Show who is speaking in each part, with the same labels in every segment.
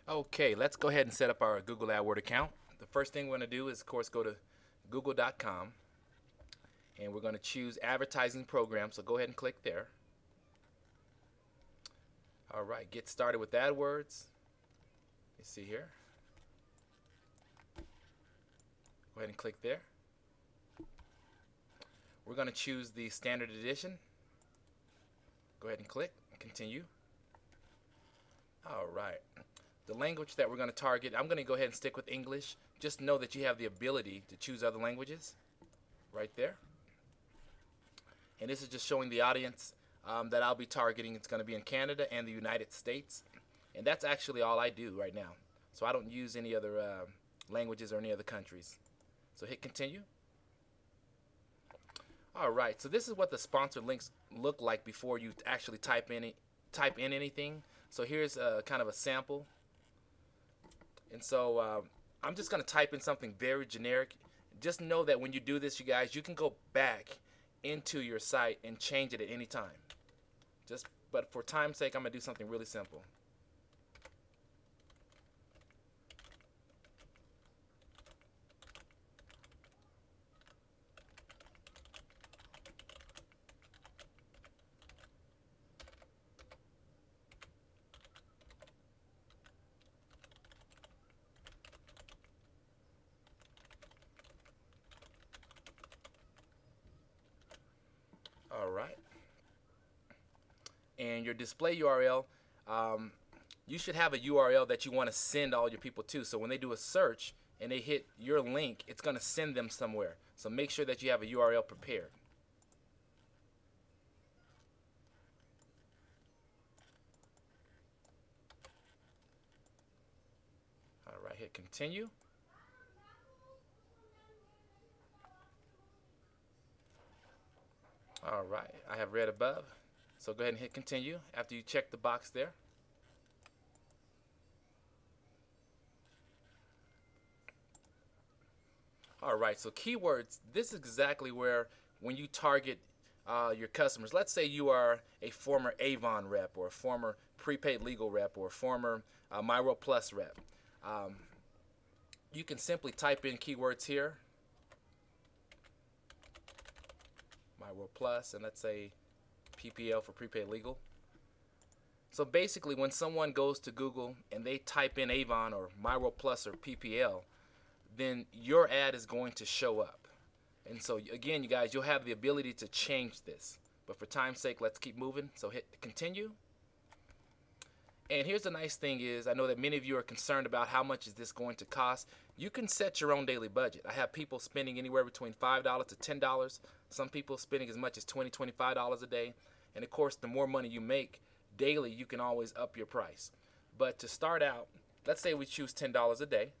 Speaker 1: Okay, let's go ahead and set up our Google AdWord account. The first thing we're going to do is, of course, go to google.com and we're going to choose advertising program. So go ahead and click there. All right, get started with AdWords. You see here. Go ahead and click there. We're going to choose the standard edition. Go ahead and click and continue. All right. The language that we're going to target, I'm going to go ahead and stick with English. Just know that you have the ability to choose other languages right there. And this is just showing the audience that I'll be targeting. It's going to be in Canada and the United States. And that's actually all I do right now. So I don't use any other languages or any other countries. So hit continue. All right, so this is what the sponsored links look like before you actually type in anything. So here's kind of a sample. And so I'm just going to type in something very generic. Just know that when you do this, you guys, you can go back into your site and change it at any time. But for time's sake, I'm going to do something really simple. All right. And your display URL, you should have a URL that you want to send all your people to. So when they do a search and they hit your link, it's going to send them somewhere. So make sure that you have a URL prepared. All right, hit continue. All right, I have read above. So go ahead and hit continue after you check the box there. All right, so keywords, this is exactly where when you target your customers, let's say you are a former Avon rep or a former prepaid legal rep or a former MyWorld Plus rep. You can simply type in keywords here, MyWorld Plus, and let's say PPL for prepaid legal. So basically when someone goes to Google and they type in Avon or MyWorld Plus or PPL, then your ad is going to show up. And so again, you guys, you'll have the ability to change this. But for time's sake, let's keep moving. So hit continue. And here's the nice thing is, I know that many of you are concerned about how much is this going to cost. You can set your own daily budget. I have people spending anywhere between $5 to $10. Some people spending as much as $20, $25 a day. And of course, the more money you make daily, you can always up your price. But to start out, let's say we choose $10 a day.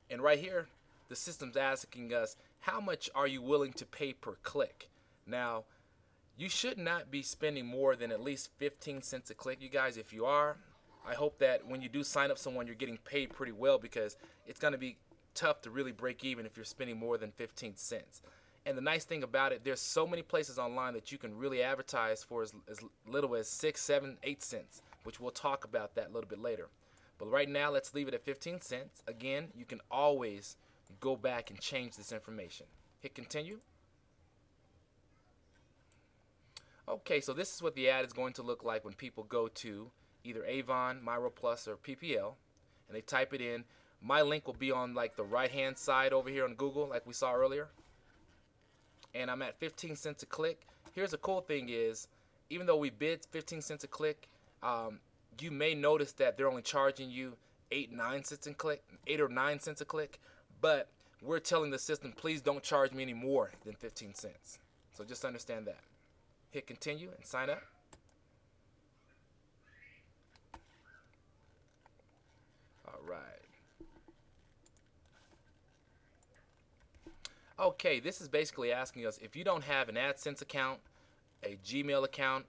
Speaker 1: And right here, the system's asking us, how much are you willing to pay per click? Now, you should not be spending more than at least 15 cents a click. You guys, if you are, I hope that when you do sign up someone, you're getting paid pretty well, because it's going to be tough to really break even if you're spending more than 15 cents. And the nice thing about it, there's so many places online that you can really advertise for as little as 6, 7, 8 cents, which we'll talk about that a little bit later. But right now, let's leave it at 15 cents. Again, you can always go back and change this information. Hit continue. Okay, so this is what the ad is going to look like when people go to either Avon, MyWorld Plus, or PPL, and they type it in. My link will be on like the right-hand side over here on Google, like we saw earlier. And I'm at 15 cents a click. Here's the cool thing is, even though we bid 15 cents a click, you may notice that they're only charging you 8 or 9 cents a click, but we're telling the system, please don't charge me any more than 15 cents. So just understand that. Hit continue and sign up. All right. Okay, this is basically asking us, if you don't have an AdSense account, a Gmail account,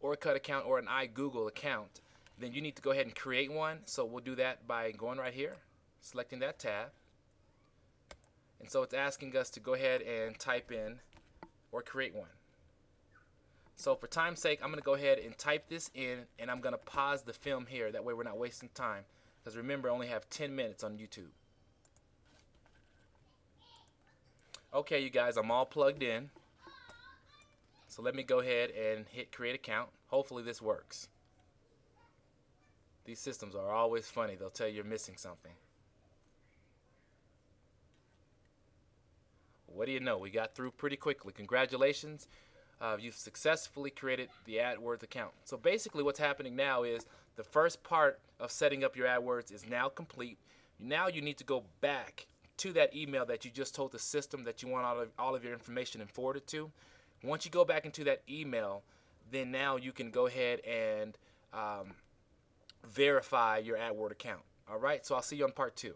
Speaker 1: Orkut account, or an iGoogle account, then you need to go ahead and create one. So we'll do that by going right here, selecting that tab. And so it's asking us to go ahead and type in or create one. So for time's sake, I'm going to go ahead and type this in, and I'm going to pause the film here. That way we're not wasting time. Because remember, I only have 10 minutes on YouTube. Okay, you guys, I'm all plugged in. So let me go ahead and hit create account. Hopefully this works. These systems are always funny. They'll tell you you're missing something. What do you know? We got through pretty quickly. Congratulations. You've successfully created the AdWords account. So basically what's happening now is the first part of setting up your AdWords is now complete. Now you need to go back to that email that you just told the system that you want all of your information and forward it to. Once you go back into that email, then now you can go ahead and verify your AdWords account. All right, so I'll see you on part 2.